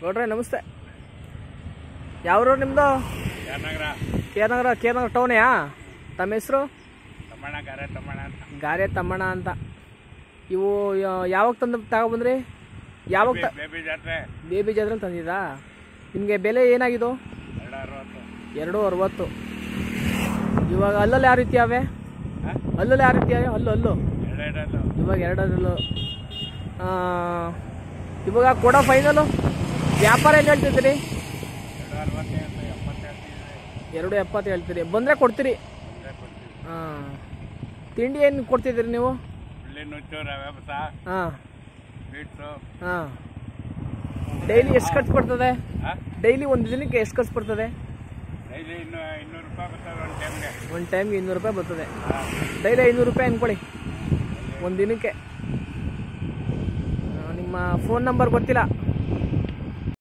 ಗೌಡ್ರೆ ನಮಸ್ತೆ. ಯಾವ್ರು ನಿಮ್ಮದು? ಕೆ ನಗರ ಟೌನೆಯಾ? ತಮ್ಮ ಹೆಸರು? ಗಾರೆ ತಮ್ಮಣ್ಣ ಅಂತ. ಇವು ಯಾವಾಗ ತಗೊಬಂದ್ರಿ? ಯಾವಾಗ? ಬೇಬಿ ಜಾತ್ರೆ ತಂದಿದ್ದಾ? ನಿಮಗೆ ಬೆಲೆ ಏನಾಗಿದ್ದು? 260. ಇವಾಗ ಅಲ್ಲಲ್ಲಿ ಯಾವ ರೀತಿ ಅವೆ? ಅಲ್ಲಲ್ಲಿ ಯಾವ ರೀತಿ ಅವೆ? ಹಲ್ಲು ಇವಾಗ 2 ಇವಾಗ ಕೊಡೋ ಫೈನಲು ವ್ಯಾಪಾರ ಏನು ಹೇಳ್ತಿದ್ದೀರಿ? 270 ಹೇಳ್ತೀರಿ. ಬಂದರೆ ಕೊಡ್ತೀರಿ. ಹಾಂ. ತಿಂಡಿ ಏನು ಕೊಡ್ತಿದ್ದೀರಿ ನೀವು? ಹಾಂ ಹಾಂ. ಡೈಲಿ ಎಷ್ಟು ಖರ್ಚು ಬರ್ತದೆ? ಡೈಲಿ ಒಂದು ದಿನಕ್ಕೆ ಎಷ್ಟು ಖರ್ಚು ಬರ್ತದೆ? ಒಂದು ಟೈಮ್ಗೆ 200 ರೂಪಾಯಿ ಬರ್ತದೆ. ಡೈಲಿ 500 ರೂಪಾಯಿ ಅಂದ್ಕೊಳ್ಳಿ ಒಂದು ದಿನಕ್ಕೆ. ನಿಮ್ಮ ಫೋನ್ ನಂಬರ್ ಗೊತ್ತಿಲ್ಲ?